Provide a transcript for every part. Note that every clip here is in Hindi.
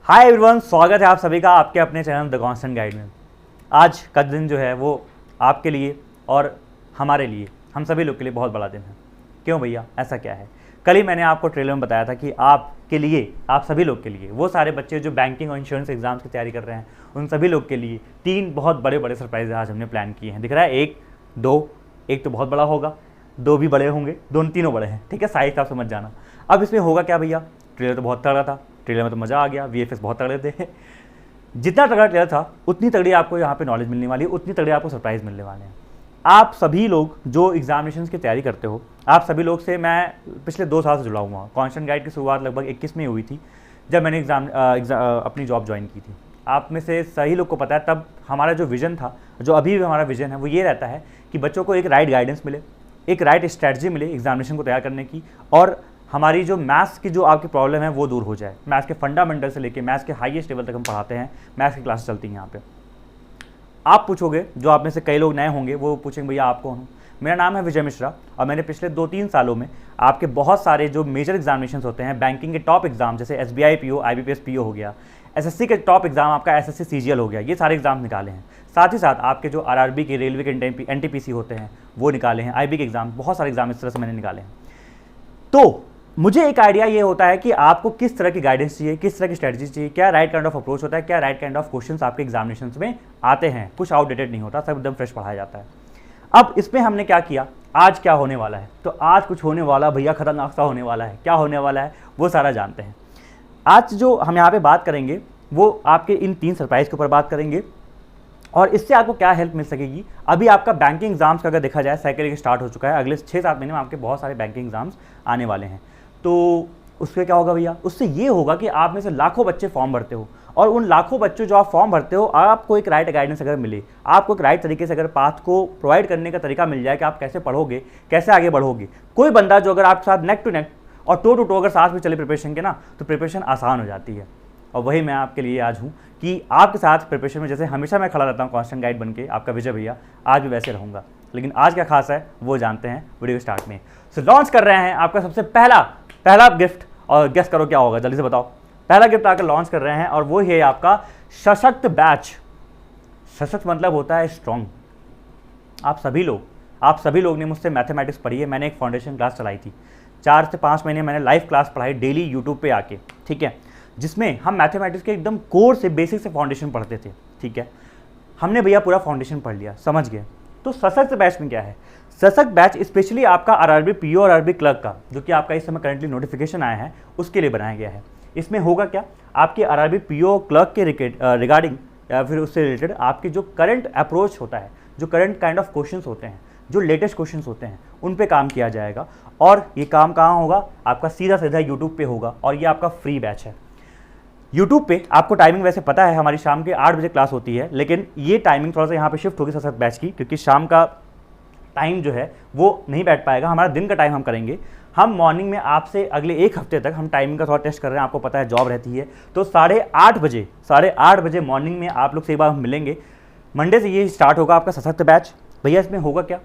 हाय एवरीवन, स्वागत है आप सभी का आपके अपने चैनल द कांस्टेंट गाइड में। आज का दिन जो है वो आपके लिए और हमारे लिए, हम सभी लोग के लिए बहुत बड़ा दिन है। क्यों भैया, ऐसा क्या है? कल ही मैंने आपको ट्रेलर में बताया था कि आपके लिए, आप सभी लोग के लिए, वो सारे बच्चे जो बैंकिंग और इंश्योरेंस एग्जाम्स की तैयारी कर रहे हैं, उन सभी लोग के लिए 3 बहुत बड़े बड़े सरप्राइज आज हमने प्लान किए हैं। दिख रहा है 1, 2, एक तो बहुत बड़ा होगा, 2 भी बड़े होंगे, दोनों तीनों बड़े हैं। ठीक है, साइज आप समझ जाना। अब इसमें होगा क्या भैया? ट्रेलर तो बहुत तगड़ा था, ट्रेलर में तो मज़ा आ गया, वीएफएक्स बहुत तगड़े थे। जितना तगड़ा ट्रेलर था उतनी तगड़ी आपको यहाँ पे नॉलेज मिलने वाली है, उतनी तगड़ी आपको सरप्राइज मिलने वाले हैं। आप सभी लोग जो एग्जामिनेशंस की तैयारी करते हो, आप सभी लोग से मैं पिछले 2 साल से जुड़ा हुआ हूँ। कांस्टेंट गाइड की शुरुआत लगभग 21 में हुई थी, जब मैंने अपनी जॉब ज्वाइन की थी। आप में से सही लोग को पता है, तब हमारा जो विज़न था, जो अभी भी हमारा विज़न है, वो ये रहता है कि बच्चों को एक राइट गाइडेंस मिले, एक राइट स्ट्रैटेजी मिले एग्जामिनेशन को तैयार करने की, और हमारी जो मैथ्स की जो आपकी प्रॉब्लम है वो दूर हो जाए। मैथ्स के फंडामेंटल से लेके मैथ्स के हाईएस्ट लेवल तक हम पढ़ाते हैं, मैथ्स की क्लासेस चलती हैं यहाँ पे। आप पूछोगे, जो आप में से कई लोग नए होंगे वो पूछेंगे भैया आप कौन हो? मेरा नाम है विजय मिश्रा और मैंने पिछले 2-3 सालों में आपके बहुत सारे जो मेजर एग्जामिनेशंस होते हैं, बैंकिंग के टॉप एग्जाम जैसे SBI PO, IBPS PO हो गया, SSC के टॉप एग्जाम आपका SSC CGL हो गया, ये सारे एग्जाम निकाले हैं। साथ ही साथ आपके जो RRB के, रेलवे के NTPC होते हैं वो निकाले हैं, IB के एग्जाम, बहुत सारे एग्जाम इस तरह से मैंने निकाले हैं। तो मुझे एक आइडिया ये होता है कि आपको किस तरह की गाइडेंस चाहिए, किस तरह की स्ट्रेटजी चाहिए, क्या राइट काइंड ऑफ अप्रोच होता है, क्या राइट काइंड ऑफ क्वेश्चंस आपके एग्जामिनेशंस में आते हैं। कुछ आउटडेटेड नहीं होता, सब एकदम फ्रेश पढ़ाया जाता है। अब इसमें हमने क्या किया, आज क्या होने वाला है? तो आज कुछ होने वाला भैया, खतरनाक सा होने वाला है। क्या होने वाला है वो सारा जानते हैं। आज जो हम यहाँ पे बात करेंगे वो आपके इन 3 सरप्राइज के ऊपर बात करेंगे, और इससे आपको क्या हेल्प मिल सकेगी। अभी आपका बैंकिंग एग्जाम्स का अगर देखा जाए, साइकिल स्टार्ट हो चुका है, अगले 6-7 महीने में आपके बहुत सारे बैंकिंग एग्जाम्स आने वाले हैं। तो उससे क्या होगा भैया? उससे ये होगा कि आप में से लाखों बच्चे फॉर्म भरते हो, और उन लाखों बच्चों जो आप फॉर्म भरते हो, आपको एक राइट गाइडेंस अगर मिले, आपको एक राइट तरीके से अगर पाथ को प्रोवाइड करने का तरीका मिल जाए कि आप कैसे पढ़ोगे, कैसे आगे बढ़ोगे। कोई बंदा जो अगर आपके साथ नेक टू नेक और टो टू टो अगर साथ में चले प्रिपरेशन के ना, तो प्रिपरेशन आसान हो जाती है। और वही मैं आपके लिए आज हूँ कि आपके साथ प्रिपरेशन में, जैसे हमेशा मैं खड़ा रहता हूँ कांस्टेंट गाइड बन के, आपका विजय भैया, आज भी वैसे रहूँगा। लेकिन आज क्या खास है वो जानते हैं वीडियो स्टार्ट में। सो लॉन्च कर रहे हैं आपका सबसे पहला गिफ्ट, और गेस करो क्या होगा, जल्दी से बताओ। पहला गिफ्ट आकर लॉन्च कर रहे हैं और वो है आपका सशक्त बैच। सशक्त मतलब होता है स्ट्रॉन्ग। आप सभी लोग ने मुझसे मैथमेटिक्स पढ़ी है। मैंने एक फाउंडेशन क्लास चलाई थी, 4 से 5 महीने मैंने लाइव क्लास पढ़ाई डेली यूट्यूब पे आके, ठीक है, जिसमें हम मैथमेटिक्स के एकदम कोर से, बेसिक से फाउंडेशन पढ़ते थे। ठीक है, हमने भैया पूरा फाउंडेशन पढ़ लिया, समझ गए। तो सशक्त बैच में क्या है? सशक्त बैच स्पेशली आपका RRB PO और RRB क्लर्क का, जो कि आपका इस समय करंटली नोटिफिकेशन आया है, उसके लिए बनाया गया है। इसमें होगा क्या, आपके RRB PO क्लर्क के रिगार्डिंग या फिर उससे रिलेटेड आपके जो करंट अप्रोच होता है, जो करंट काइंड ऑफ क्वेश्चंस होते हैं, जो लेटेस्ट क्वेश्चंस होते हैं, उन पे काम किया जाएगा। और ये काम कहाँ होगा? आपका सीधा यूट्यूब पे होगा, और ये आपका फ्री बैच है। यूट्यूब पे आपको टाइमिंग वैसे पता है, हमारी शाम के 8 बजे क्लास होती है, लेकिन ये टाइमिंग थोड़ा सा यहाँ पे शिफ्ट होगी सशक्त बैच की, क्योंकि शाम का टाइम जो है वो नहीं बैठ पाएगा। हमारा दिन का टाइम हम करेंगे। हम मॉर्निंग में आपसे अगले 1 हफ्ते तक हम टाइमिंग का थोड़ा टेस्ट कर रहे हैं, आपको पता है जॉब रहती है, तो 8:30 बजे मॉर्निंग में आप लोग से एक बार हम मिलेंगे। मंडे से ये स्टार्ट होगा आपका सशक्त बैच। भैया इसमें होगा क्या?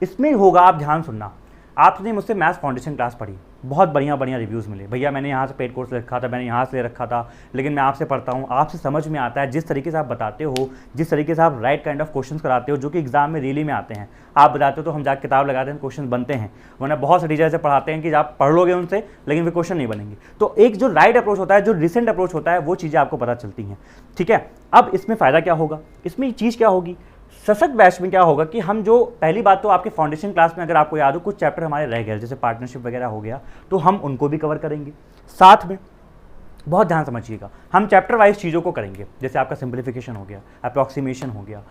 इसमें होगा, आप ध्यान सुनना, आपने मुझसे मैथ्स फाउंडेशन क्लास पढ़ी, बहुत बढ़िया रिव्यूज़ मिले, भैया मैंने यहाँ से पेड कोर्स ले रखा था, मैंने यहाँ से ले रखा था, लेकिन मैं आपसे पढ़ता हूँ, आपसे समझ में आता है, जिस तरीके से आप बताते हो, जिस तरीके से आप राइट काइंड ऑफ क्वेश्चंस कराते हो, जो कि एग्जाम में रियली में आते हैं। आप बताते हो तो हम जाकर किताब लगाते हैं, क्वेश्चन बनते हैं, वरना बहुत से टीचर ऐसे पढ़ाते हैं कि आप पढ़ लोगे उनसे, लेकिन वे क्वेश्चन नहीं बनेंगे। तो एक जो राइट अप्रोच होता है, जो रिसेंट अप्रोच होता है, वो चीज़ें आपको पता चलती हैं। ठीक है, अब इसमें फ़ायदा क्या होगा, इसमें चीज़ क्या होगी? सशक्त बैच में क्या होगा कि हम जो, पहली बात तो आपके फाउंडेशन क्लास में अगर आपको याद हो, कुछ चैप्टर हमारे रह गए, जैसे पार्टनरशिप वगैरह हो गया, तो हम उनको भी कवर करेंगे। साथ में बहुत ध्यान समझिएगा, हम चैप्टर वाइज चीज़ों को करेंगे, जैसे आपका सिंप्लीफिकेशन हो गया, अप्रॉक्सीमेशन हो गया,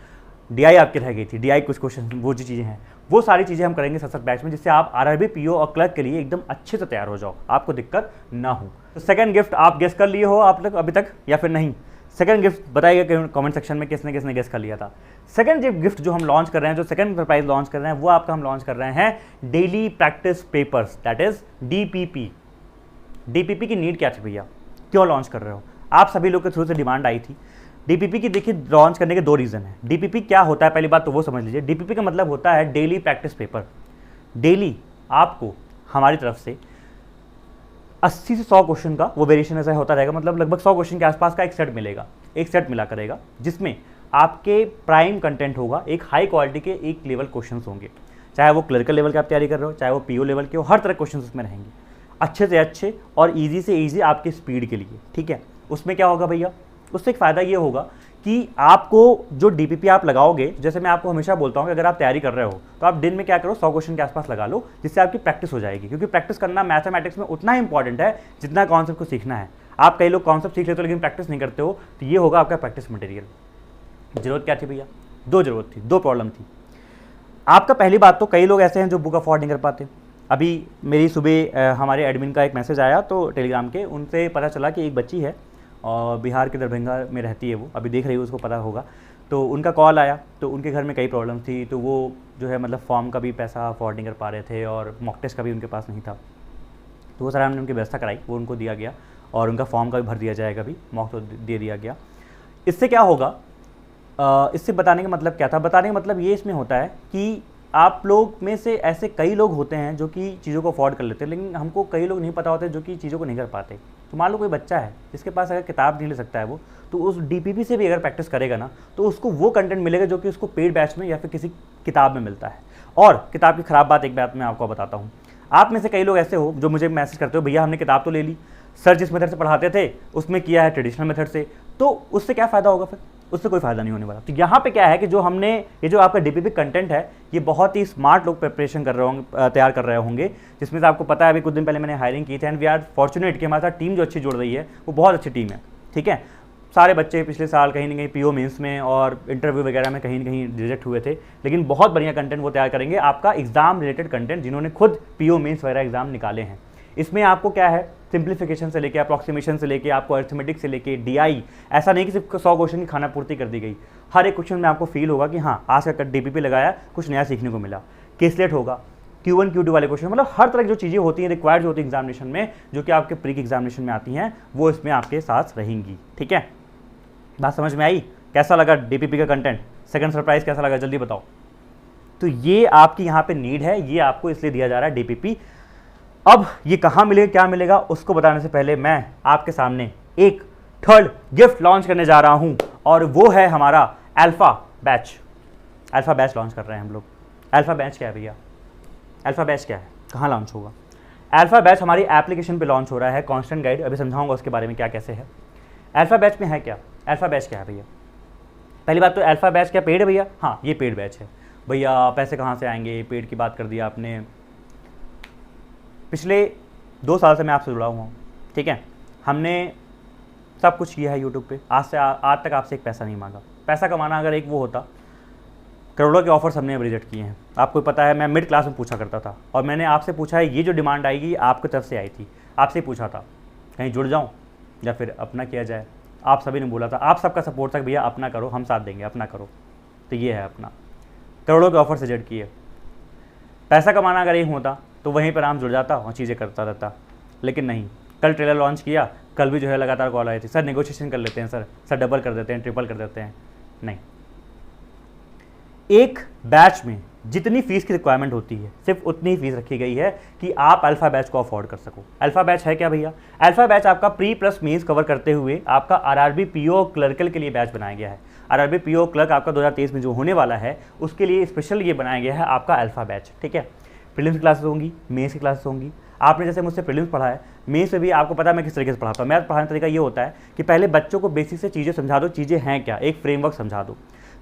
DI आपकी रह गई थी, DI कुछ क्वेश्चन, वो जो चीज़ें हैं, वो सारी चीज़ें हम करेंगे सशक्त बैच में, जिससे आप RRB PO और क्लर्क के लिए एकदम अच्छे से तैयार हो जाओ, आपको दिक्कत ना हो। तो सेकंड गिफ्ट आप गेस कर लिए हो आप लोग अभी तक, या फिर नहीं? सेकंड गिफ्ट बताइएगा कमेंट सेक्शन में किसने किसने गेस कर लिया था। सेकंड गिफ्ट जो हम लॉन्च कर रहे हैं, जो सेकंड सरप्राइज लॉन्च कर रहे हैं, वो आपका हम लॉन्च कर रहे हैं daily practice papers, that is DPP। DPP की नीड क्या थी भैया, क्यों लॉन्च कर रहे हो? आप सभी लोग के थ्रू से डिमांड आई थी। DPP की देखिए लॉन्च करने के 2 रीज़न है। DPP क्या होता है, पहली बात तो वो समझ लीजिए। DPP का मतलब होता है डेली प्रैक्टिस पेपर। डेली आपको हमारी तरफ से 80 से 100 क्वेश्चन का वो वेरिएशन ऐसा होता रहेगा, मतलब लगभग 100 क्वेश्चन के आसपास का एक सेट मिलेगा, एक सेट मिला करेगा, जिसमें आपके प्राइम कंटेंट होगा, एक हाई क्वालिटी के एक लेवल क्वेश्चंस होंगे, चाहे वो क्लरिकल लेवल की आप तैयारी कर रहे हो, चाहे वो पीओ लेवल के हो, हर तरह क्वेश्चंस उसमें रहेंगे, अच्छे से अच्छे और ईजी से ईजी आपकी स्पीड के लिए। ठीक है, उसमें क्या होगा भैया, उससे एक फ़ायदा ये होगा कि आपको जो डीपीपी आप लगाओगे, जैसे मैं आपको हमेशा बोलता हूँ कि अगर आप तैयारी कर रहे हो तो आप दिन में क्या करो, 100 क्वेश्चन के आसपास लगा लो, जिससे आपकी प्रैक्टिस हो जाएगी, क्योंकि प्रैक्टिस करना मैथमेटिक्स में उतना ही इंपॉर्टेंट है जितना कॉन्सेप्ट को सीखना है। आप कई लोग कॉन्सेप्ट सीख लेते हो लेकिन प्रैक्टिस नहीं करते हो, तो ये होगा आपका प्रैक्टिस मटेरियल। जरूरत क्या थी भैया, दो जरूरत थी, दो प्रॉब्लम थी आपका। पहली बात तो कई लोग ऐसे हैं जो बुक अफोर्ड नहीं कर पाते। अभी मेरी सुबह हमारे एडमिन का एक मैसेज आया तो टेलीग्राम के, उनसे पता चला कि एक बच्ची है और बिहार के दरभंगा में रहती है, वो अभी देख रही है, उसको पता होगा, तो उनका कॉल आया, तो उनके घर में कई प्रॉब्लम थी, तो वो जो है मतलब फॉर्म का भी पैसा अफोर्ड नहीं कर पा रहे थे और मॉक टेस्ट का भी उनके पास नहीं था, तो वो सारा हमने उनकी व्यवस्था कराई, वो उनको दिया गया और उनका फॉर्म का भी भर दिया जाएगा, अभी मॉक तो दे दिया गया। इससे क्या होगा, इससे बताने का मतलब क्या था, बताने का मतलब ये इसमें होता है कि आप लोग में से ऐसे कई लोग होते हैं जो कि चीज़ों को अफोर्ड कर लेते हैं, लेकिन हमको कई लोग नहीं पता होते जो कि चीज़ों को नहीं कर पाते। तो मान लो कोई बच्चा है जिसके पास अगर किताब नहीं ले सकता है वो, तो उस डीपीपी से भी अगर प्रैक्टिस करेगा ना, तो उसको वो कंटेंट मिलेगा जो कि उसको पेड बैच में या फिर किसी किताब में मिलता है। और किताब की ख़राब बात, एक बात मैं आपको बताता हूँ, आप में से कई लोग ऐसे हो जो मुझे मैसेज करते हो, भैया हमने किताब तो ले ली, सर जिस मेथड से पढ़ाते थे उसमें किया है ट्रेडिशनल मेथड से, तो उससे क्या फ़ायदा होगा, फिर उससे कोई फ़ायदा नहीं होने वाला। तो यहाँ पे क्या है कि जो हमने ये जो आपका डीपीपी कंटेंट है, ये बहुत ही स्मार्ट लोग प्रिपरेशन कर रहे होंगे, तैयार कर रहे होंगे, जिसमें से आपको पता है अभी कुछ दिन पहले मैंने हायरिंग की थी, एंड वी आर फॉर्चुनेट कि हमारे साथ टीम जो अच्छी जुड़ रही है वो बहुत अच्छी टीम है। ठीक है, सारे बच्चे पिछले साल कहीं ना कहीं पीओ मेंस में और इंटरव्यू वगैरह में कहीं ना कहीं रिजेक्ट हुए थे, लेकिन बहुत बढ़िया कंटेंट वो तैयार करेंगे, आपका एग्जाम रिलेटेड कंटेंट, जिन्होंने खुद पीओ मेंस वगैरह एग्जाम निकाले हैं। इसमें आपको क्या है, सिंप्लीफिकेशन से लेके अप्रॉक्सीमेशन से लेके आपको अर्थमेटिक से लेके डीआई, ऐसा नहीं कि सिर्फ 100 क्वेश्चन की खाना पूर्ति कर दी गई, हर एक क्वेश्चन में आपको फील होगा कि हाँ आज का डीपीपी लगाया, कुछ नया सीखने को मिला। केसलेट होगा, Q1 Q2 वाले क्वेश्चन, मतलब हर तरह की जो चीज़ें होती हैं रिक्वायर्ड जो होती है एग्जामिनेशन में, जो कि आपके प्री एग्जामिनेशन में आती हैं, वो इसमें आपके साथ रहेंगी। ठीक है, बात समझ में आई? कैसा लगा डीपीपी का कंटेंट? सेकंड सरप्राइज कैसा लगा, जल्दी बताओ। तो ये आपकी यहाँ पे नीड है, ये आपको इसलिए दिया जा रहा है डीपीपी। अब ये कहाँ मिलेगा, क्या मिलेगा, उसको बताने से पहले मैं आपके सामने एक थर्ड गिफ्ट लॉन्च करने जा रहा हूँ, और वो है हमारा alpha batch. Alpha batch launch कर रहे हैं हम लोग। अल्फा बैच क्या है भैया, अल्फा बैच क्या है, कहाँ लॉन्च होगा? अल्फा बैच हमारी एप्लीकेशन पे लॉन्च हो रहा है, कांस्टेंट गाइड, अभी समझाऊंगा उसके बारे में क्या कैसे है। अल्फा बैच में है क्या, अल्फा बैच क्या है भैया? पहली बात तो अल्फा बैच क्या पेड है भैया? हाँ ये पेड बैच है भैया। पैसे कहाँ से आएंगे, पेड की बात कर दिया आपने। पिछले 2 साल से मैं आपसे जुड़ा हुआ हूँ, ठीक है, हमने सब कुछ किया है यूट्यूब पे, आज तक आपसे एक पैसा नहीं मांगा। पैसा कमाना अगर एक वो होता, करोड़ों के ऑफर्स हमने अब रिजेक्ट किए हैं। आपको पता है मैं मिड क्लास में पूछा करता था, और मैंने आपसे पूछा है, ये जो डिमांड आएगी आपकी तरफ से आई थी, आपसे पूछा था कहीं जुड़ जाऊँ या फिर अपना किया जाए। आप सभी ने बोला था, आप सबका सपोर्ट था भैया अपना करो, हम साथ देंगे, अपना करो। तो ये है अपना, करोड़ों के ऑफर्स रिजेक्ट किए। पैसा कमाना अगर एक होता तो वहीं पर आराम जुड़ जाता और चीज़ें करता रहता, लेकिन नहीं। कल ट्रेलर लॉन्च किया, कल भी जो है लगातार कॉल आई थी, सर नेगोशिएशन कर लेते हैं, सर डबल कर देते हैं, ट्रिपल कर देते हैं। नहीं, एक बैच में जितनी फीस की रिक्वायरमेंट होती है सिर्फ उतनी ही फीस रखी गई है कि आप अल्फा बैच को अफोर्ड कर सको। अल्फा बैच है क्या भैया? अल्फा बैच आपका प्री प्लस मेंस कवर करते हुए आपका आरआरबी पीओ क्लर्कल के लिए बैच बनाया गया है। आरआरबी पीओ क्लर्क आपका 2023 में जो होने वाला है उसके लिए स्पेशल ये बनाया गया है आपका अल्फा बैच। ठीक है, प्रीलिम्स क्लासेस होंगी, मेंस की क्लासेस होंगी। आपने जैसे मुझसे प्रीलिम्स पढ़ा है, मेंस में भी आपको पता है मैं किस तरीके से पढ़ाता हूँ। मेरा पढ़ाने का तरीका ये होता है कि पहले बच्चों को बेसिक से चीज़ें समझा दो, चीज़ें हैं क्या, एक फ्रेमवर्क समझा दो।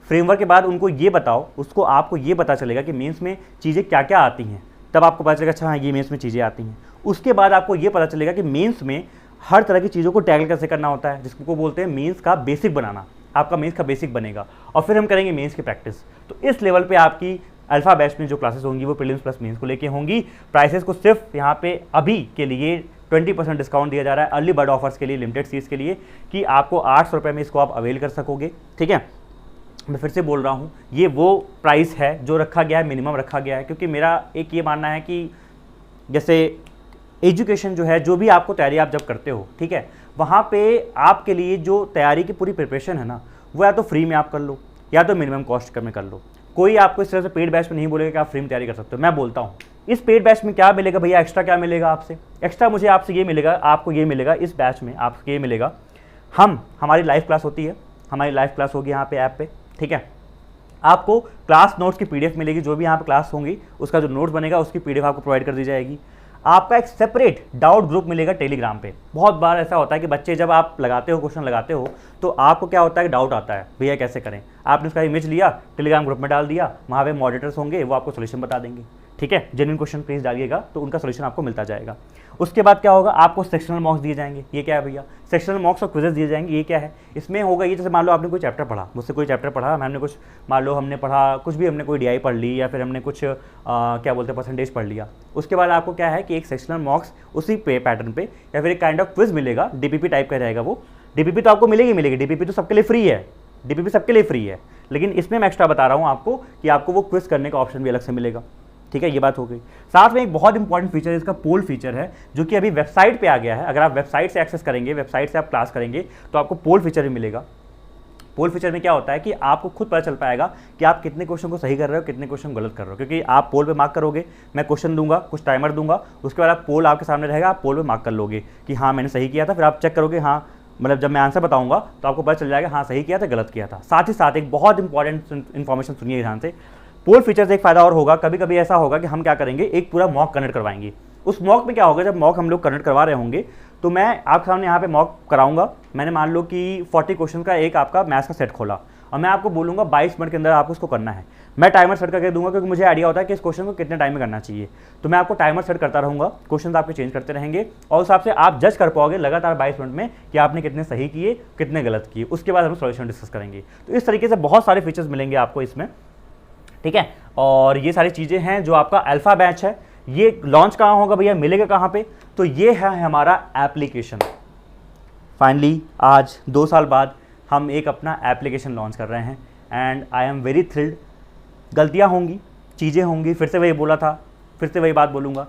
फ्रेमवर्क के बाद उनको ये बताओ, उसको आपको ये पता चलेगा कि मेंस में चीज़ें क्या क्या आती हैं, तब आपको पता चलेगा अच्छा हाँ ये मेंस में चीज़ें आती हैं। उसके बाद आपको ये पता चलेगा कि मेंस में हर तरह की चीज़ों को टैकल कैसे करना होता है, जिसको बोलते हैं मेंस का बेसिक बनाना। आपका मेंस का बेसिक बनेगा और फिर हम करेंगे मेंस की प्रैक्टिस। तो इस लेवल पे आपकी अल्फा बैच में जो क्लासेस होंगी वो प्रीलिम्स प्लस मेंस को लेके होंगी। प्राइसेस को सिर्फ यहाँ पे अभी के लिए 20% डिस्काउंट दिया जा रहा है अर्ली बर्ड ऑफर्स के लिए, लिमिटेड सीरीज के लिए, कि आपको 800 रुपये में इसको आप अवेल कर सकोगे। ठीक है, मैं फिर से बोल रहा हूँ, ये वो प्राइस है जो रखा गया है, मिनिमम रखा गया है, क्योंकि मेरा एक ये मानना है कि जैसे एजुकेशन जो है, जो भी आपको तैयारी आप जब करते हो, ठीक है, वहाँ पे आपके लिए जो तैयारी की पूरी प्रिपरेशन है ना, वो या तो फ्री में आप कर लो या तो मिनिमम कॉस्ट में कर लो। कोई आपको इस तरह से पेड बैच में नहीं बोलेगा कि आप फ्री में तैयारी कर सकते हो। मैं बोलता हूँ इस पेड बैच में क्या मिलेगा भैया, एक्स्ट्रा क्या मिलेगा आपसे, एक्स्ट्रा मुझे आपसे ये मिलेगा, आपको ये मिलेगा इस बैच में, आपको ये मिलेगा, हमारी लाइव क्लास होती है, हमारी लाइव क्लास होगी यहाँ पे ऐप पे, ठीक है। आपको क्लास नोट्स की पीडीएफ मिलेगी, जो भी यहाँ पे क्लास होंगी उसका जो नोट्स बनेगा उसकी पीडीएफ आपको प्रोवाइड कर दी जाएगी। आपका एक सेपरेट डाउट ग्रुप मिलेगा टेलीग्राम पे। बहुत बार ऐसा होता है कि बच्चे जब आप लगाते हो क्वेश्चन लगाते हो तो आपको क्या होता है कि डाउट आता है भैया कैसे करें, आपने उसका इमेज लिया टेलीग्राम ग्रुप में डाल दिया, वहाँ पे मॉडरेटर्स होंगे वो आपको सोल्यूशन बता देंगे, ठीक है। जेन्युइन क्वेश्चन प्लीज डालिएगा तो उनका सोल्यूशन आपको मिलता जाएगा। उसके बाद क्या होगा, आपको सेक्शनल मॉक्स दिए जाएंगे। ये क्या है भैया, सेक्शनल मॉक्स और क्विजेस दिए जाएंगे। ये क्या है, इसमें होगा ये, जैसे मान लो आपने कोई चैप्टर पढ़ा, मुझसे कोई चैप्टर पढ़ा, हमने कुछ मान लो हमने पढ़ा कुछ भी, हमने कोई डीआई पढ़ ली या फिर हमने कुछ क्या बोलते हैं परसेंटेज पढ़ लिया। उसके बाद आपको क्या है कि एक सेक्शनल मॉक्स उसी पे पैटर्न पे या फिर एक काइंड ऑफ क्विज मिलेगा, डीपीपी टाइप का रहेगा वो। डीपीपी तो आपको मिलेगी, डीपीपी तो सबके लिए फ्री है, डीपीपी सबके लिए फ्री है, लेकिन इसमें मैं एक्स्ट्रा बता रहा हूँ आपको कि आपको वो क्विज करने का ऑप्शन भी अलग से मिलेगा, ठीक है। ये बात हो गई। साथ में एक बहुत इंपॉर्टेंट फीचर इसका पोल फीचर है, जो कि अभी वेबसाइट पे आ गया है। अगर आप वेबसाइट से एक्सेस करेंगे, वेबसाइट से आप क्लास करेंगे तो आपको पोल फीचर भी मिलेगा। पोल फीचर में क्या होता है कि आपको खुद पता चल पाएगा कि आप कितने क्वेश्चन को सही कर रहे हो, कितने क्वेश्चन गलत कर रहे हो, क्योंकि आप पोल पे मार्क करोगे, मैं क्वेश्चन दूंगा, कुछ टाइमर दूंगा, उसके बाद आप पोल आपके सामने रहेगा, आप पोल पे मार्क कर लोगे कि हाँ मैंने सही किया था, फिर आप चेक करोगे, हाँ मतलब जब मैं आंसर बताऊंगा तो आपको पता चल जाएगा हाँ सही किया था गलत किया था। साथ ही साथ एक बहुत इंपॉर्टेंट इन्फॉर्मेशन सुनिए ध्यान से, पोल फीचर से एक फायदा और होगा, कभी कभी ऐसा होगा कि हम क्या करेंगे, एक पूरा मॉक कनेक्ट करवाएंगे। उस मॉक में क्या होगा, जब मॉक हम लोग कनेक्ट करवा रहे होंगे तो मैं आपके सामने यहाँ पे मॉक कराऊंगा। मैंने मान लो कि 40 क्वेश्चन का एक आपका मैथ्स का सेट खोला और मैं आपको बोलूँगा 22 मिनट के अंदर आपको उसको करना है। मैं टाइमर सेट करके दूंगा क्योंकि मुझे आइडिया होता है कि इस क्वेश्चन को कितने टाइम में करना चाहिए, तो मैं आपको टाइमर सेट करता रहूँगा, क्वेश्चन आपके चेंज करते रहेंगे और उस हिसाब से आप जज कर पाओगे लगातार 22 मिनट में कि आपने कितने सही किए, कितने गलत किए। उसके बाद हम सॉल्यूशन डिस्कस करेंगे। तो इस तरीके से बहुत सारे फीचर्स मिलेंगे आपको इसमें, ठीक है। और ये सारी चीज़ें हैं जो आपका अल्फा बैच है। ये लॉन्च कहाँ होगा भैया, मिलेगा कहाँ पे, तो ये है हमारा एप्लीकेशन। फाइनली आज 2 साल बाद हम एक अपना एप्लीकेशन लॉन्च कर रहे हैं and I am very thrilled. गलतियाँ होंगी, चीज़ें होंगी, फिर से वही बोला था, फिर से वही बात बोलूँगा।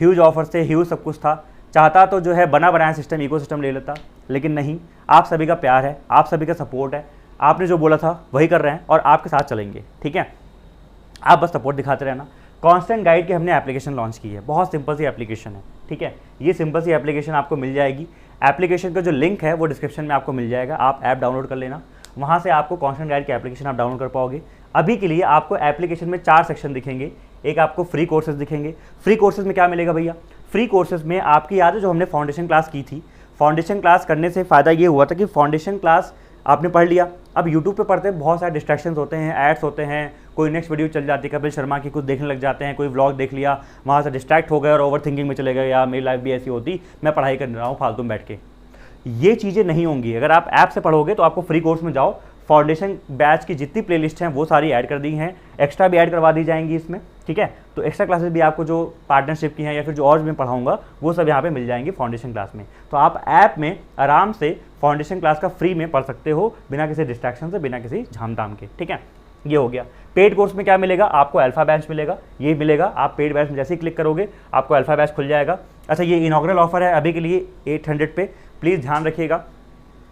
ह्यूज ऑफर से ह्यूज सब कुछ था, चाहता तो जो है बना बनाया सिस्टम, इकोसिस्टम ले लेता, लेकिन नहीं। आप सभी का प्यार है, आप सभी का सपोर्ट है, आपने जो बोला था वही कर रहे हैं और आपके साथ चलेंगे, ठीक है। आप बस सपोर्ट दिखाते रहना। कांस्टेंट गाइड की हमने एप्लीकेशन लॉन्च की है, बहुत सिंपल सी एप्लीकेशन है, ठीक है। ये सिंपल सी एप्लीकेशन आपको मिल जाएगी। एप्लीकेशन का जो लिंक है वो डिस्क्रिप्शन में आपको मिल जाएगा, आप ऐप डाउनलोड कर लेना, वहाँ से आपको कांस्टेंट गाइड की एप्लीकेशन आप डाउनलोड कर पाओगे। अभी के लिए आपको एप्लीकेशन में 4 सेक्शन दिखेंगे। एक आपको फ्री कोर्सेज दिखेंगे। फ्री कोर्सेज में क्या मिलेगा भैया, फ्री कोर्सेज में आपकी याद है जो हमने फाउंडेशन क्लास की थी, फाउंडेशन क्लास करने से फ़ायदा ये हुआ था कि फाउंडेशन क्लास आपने पढ़ लिया। अब यूट्यूब पे पढ़ते बहुत सारे डिस्ट्रैक्शंस होते हैं, एड्स होते हैं, कोई नेक्स्ट वीडियो चल जाती है, कपिल शर्मा की कुछ देखने लग जाते हैं, कोई व्लॉग देख लिया, वहाँ से डिस्ट्रैक्ट हो गए और ओवर थिंकिंग में चले गए, या मेरी लाइफ भी ऐसी होती, मैं पढ़ाई कर रहा हूँ फालतू में बैठ के। ये चीज़ें नहीं होंगी। अगर आप ऐप से पढ़ोगे तो आपको फ्री कोर्स में जाओ, फाउंडेशन बैच की जितनी प्लेलिस्ट हैं वो सारी ऐड कर दी हैं, एक्स्ट्रा भी ऐड करवा दी जाएंगी इसमें, ठीक है। तो एक्स्ट्रा क्लासेस भी आपको जो पार्टनरशिप की हैं या फिर जो और मैं पढ़ाऊंगा वो सब यहाँ पे मिल जाएंगी फाउंडेशन क्लास में। तो आप ऐप में आराम से फाउंडेशन क्लास का फ्री में पढ़ सकते हो, बिना किसी डिस्ट्रैक्शन से, बिना किसी झाम के, ठीक है। ये हो गया। पेड कोर्स में क्या मिलेगा, आपको अल्फा बैच मिलेगा, ये मिलेगा। आप पेड बैच में जैसे ही क्लिक करोगे आपको अल्फा बैच खुल जाएगा। अच्छा, ये इनॉग्रल ऑफर है अभी के लिए 800 पे, प्लीज़ ध्यान रखिएगा।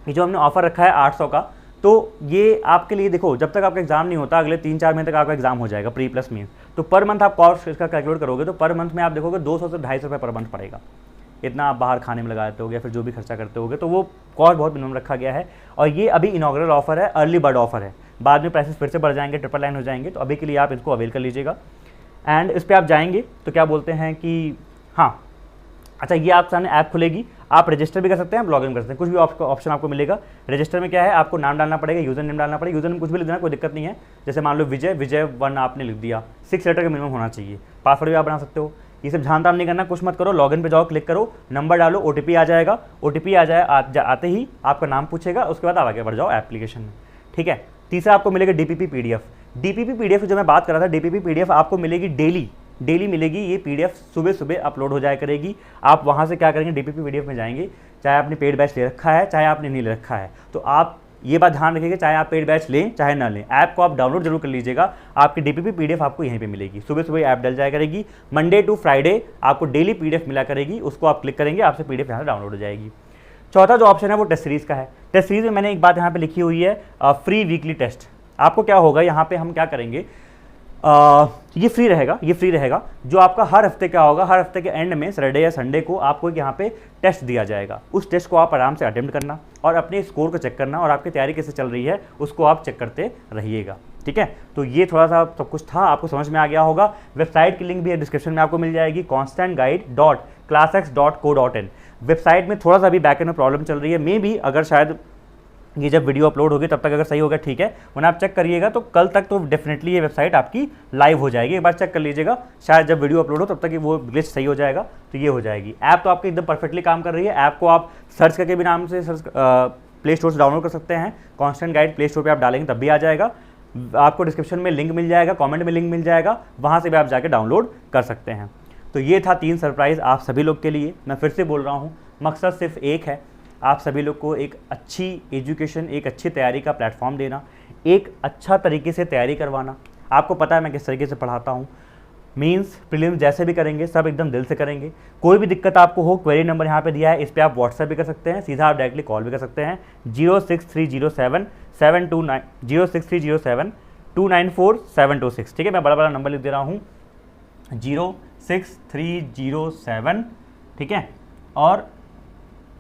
ये जो हमने ऑफर रखा है 800 का, तो ये आपके लिए, देखो जब तक आपका एग्जाम नहीं होता, अगले 3-4 महीने तक आपका एग्जाम हो जाएगा, प्री प्लस मीन, तो पर मंथ आप कॉस्ट इसका कैलकुलेट करोगे तो पर मंथ में आप देखोगे 200 से 250 रुपये पर मंथ पड़ेगा। इतना आप बाहर खाने में लगा देते होगे या फिर जो भी खर्चा करते होगे, तो वो कॉस्ट बहुत मिनिमम रखा गया है। और ये अभी इनॉग्रल ऑफर है, अर्ली बर्ड ऑफर है, बाद में प्राइसेस फिर से बढ़ जाएंगे, ट्रिपल लाइन हो जाएंगे, तो अभी के लिए आप इसको अवेल कर लीजिएगा। एंड इस पर आप जाएंगे तो क्या बोलते हैं कि हाँ, अच्छा, ये आप सामने ऐप खुलेगी, आप रजिस्टर भी कर सकते हैं, आप लॉगिन कर सकते हैं, कुछ भी ऑप्शन आपको मिलेगा। रजिस्टर में क्या है, आपको नाम डालना पड़ेगा, यूज़र नेम डालना पड़ेगा, यूज़र नेम कुछ भी लिख देना, कोई दिक्कत नहीं है। जैसे मान लो विजय 1 आपने लिख दिया, 6 लेटर का मिनिमम होना चाहिए। पासवर्ड भी आप बना सकते हो। ये सब झाम ताम नहीं करना, कुछ मत करो, लॉगिन पे जाओ, क्लिक करो, नंबर डालो, OTP आ जाएगा, OTP आ जाए आते ही आपका नाम पूछेगा, उसके बाद आप आगे बढ़ जाओ एप्लीकेशन में, ठीक है। तीसरा आपको मिलेगा DPP PDF। DPP PDF जो मैं बात कर रहा था, DPP PDF आपको मिलेगी डेली मिलेगी। ये PDF सुबह सुबह अपलोड हो जाया करेगी। आप वहाँ से क्या करेंगे, DPP PDF में जाएंगे, चाहे आपने पेड बैच ले रखा है चाहे आपने नहीं ले रखा है, तो आप ये बात ध्यान रखिएगा, चाहे आप पेड बैच लें चाहे ना लें, ऐप को आप डाउनलोड जरूर कर लीजिएगा। आपकी DPP PDF आपको यहीं पे मिलेगी, सुबह सुबह ऐप डल जाया करेगी। मंडे टू फ्राइडे आपको डेली PDF मिला करेगी, उसको आप क्लिक करेंगे, आपसे PDF यहाँ से डाउनलोड हो जाएगी। चौथा जो ऑप्शन है वो टेस्ट सीरीज़ का है। टेस्ट सीरीज़ में मैंने एक बात यहाँ पे लिखी हुई है, फ्री वीकली टेस्ट। आपको क्या होगा, यहाँ पे हम क्या करेंगे, ये फ्री रहेगा, ये फ्री रहेगा। जो आपका हर हफ्ते क्या होगा, हर हफ्ते के एंड में सैटरडे या संडे को आपको यहाँ पे टेस्ट दिया जाएगा। उस टेस्ट को आप आराम से अटेम्प्ट करना और अपने स्कोर को चेक करना और आपकी तैयारी कैसे चल रही है उसको आप चेक करते रहिएगा, ठीक है। तो ये थोड़ा सा सब कुछ था, आपको समझ में आ गया होगा। वेबसाइट की लिंक भी डिस्क्रिप्शन में आपको मिल जाएगी, constantguide.classx.co.in। वेबसाइट में थोड़ा सा अभी बैकएंड में प्रॉब्लम चल रही है, मे बी अगर शायद ये जब वीडियो अपलोड होगी तब तक अगर सही होगा ठीक है, वरना आप चेक करिएगा तो कल तक तो डेफिनेटली ये वेबसाइट आपकी लाइव हो जाएगी। एक बार चेक कर लीजिएगा, शायद जब वीडियो अपलोड हो तब तक वो ग्लिच सही हो जाएगा तो ये हो जाएगी। ऐप तो आपकी एकदम परफेक्टली काम कर रही है। ऐप को आप सर्च करके भी नाम से सर्च प्ले स्टोर से डाउनलोड कर सकते हैं। कांस्टेंट गाइड प्ले स्टोर पर आप डालेंगे तब भी आ जाएगा। आपको डिस्क्रिप्शन में लिंक मिल जाएगा, कॉमेंट में लिंक मिल जाएगा, वहाँ से भी आप जाके डाउनलोड कर सकते हैं। तो ये था 3 सरप्राइज़ आप सभी लोग के लिए। मैं फिर से बोल रहा हूँ, मकसद सिर्फ एक है, आप सभी लोग को एक अच्छी एजुकेशन, एक अच्छी तैयारी का प्लेटफॉर्म देना, एक अच्छा तरीके से तैयारी करवाना। आपको पता है मैं किस तरीके से पढ़ाता हूँ। मींस प्रीलिम्स जैसे भी करेंगे सब एकदम दिल से करेंगे। कोई भी दिक्कत आपको हो, क्वेरी नंबर यहाँ पे दिया है, इस पर आप व्हाट्सएप भी कर सकते हैं, सीधा आप डायरेक्टली कॉल भी कर सकते हैं 06307 ठीक है। मैं बड़ा बड़ा नंबर लिख दे रहा हूँ 06307, ठीक है, और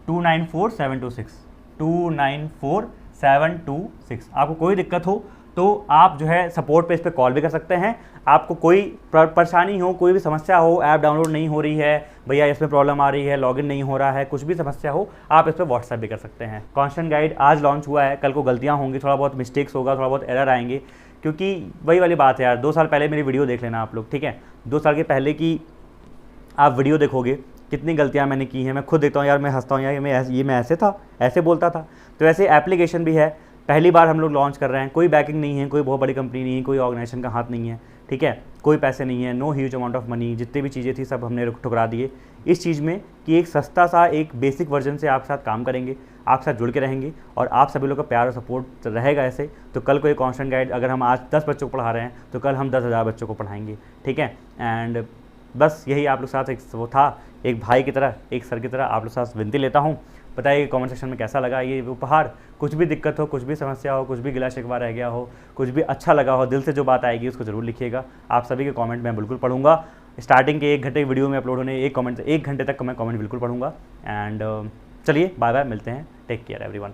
294726। आपको कोई दिक्कत हो तो आप जो है सपोर्ट पे इस पर कॉल भी कर सकते हैं। आपको कोई परेशानी हो, कोई भी समस्या हो, ऐप डाउनलोड नहीं हो रही है भैया, इसमें प्रॉब्लम आ रही है, लॉगिन नहीं हो रहा है, कुछ भी समस्या हो आप इस पर व्हाट्सएप भी कर सकते हैं। कांस्टेंट गाइड आज लॉन्च हुआ है, कल को गलतियाँ होंगी, थोड़ा बहुत मिस्टेक्स होगा, थोड़ा बहुत एरर आएंगे, क्योंकि वही वाली बात है यार। 2 साल पहले मेरी वीडियो देख लेना आप लोग, ठीक है। 2 साल के पहले की आप वीडियो देखोगे, कितनी गलतियां मैंने की हैं। मैं खुद देखता हूँ यार, मैं हंसता हूँ यार, मैं ऐसे था, ऐसे बोलता था। तो ऐसे एप्लीकेशन भी है, पहली बार हम लोग लॉन्च कर रहे हैं, कोई बैकिंग नहीं है, कोई बहुत बड़ी कंपनी नहीं है, कोई ऑर्गेनाइजेशन का हाथ नहीं है, ठीक है, कोई पैसे नहीं है, no huge amount of money. जितनी भी चीज़ें थी सब हमने ठुकरा दिए इस चीज़ में कि एक सस्ता सा एक बेसिक वर्जन से आपके साथ काम करेंगे, आपके साथ जुड़ के रहेंगे और आप सभी लोग का प्यार और सपोर्ट रहेगा ऐसे। तो कल को एक कांस्टेंट गाइड अगर हम आज 10 बच्चों को पढ़ा रहे हैं तो कल हम 10,000 बच्चों को पढ़ाएंगे, ठीक है। एंड बस यही आप लोग साथ एक वो था, एक भाई की तरह, एक सर की तरह आप लोग साथ विनती लेता हूँ। बताइए कमेंट सेक्शन में कैसा लगा ये उपहार। कुछ भी दिक्कत हो, कुछ भी समस्या हो, कुछ भी गिला शिकवा रह गया हो, कुछ भी अच्छा लगा हो, दिल से जो बात आएगी उसको ज़रूर लिखिएगा। आप सभी के कमेंट मैं बिल्कुल पढ़ूंगा। स्टार्टिंग के 1 घंटे वीडियो में अपलोड होने एक घंटे तक मैं कमेंट बिल्कुल पढ़ूंगा। एंड चलिए बाय बाय, मिलते हैं, टेक केयर एवरीवन।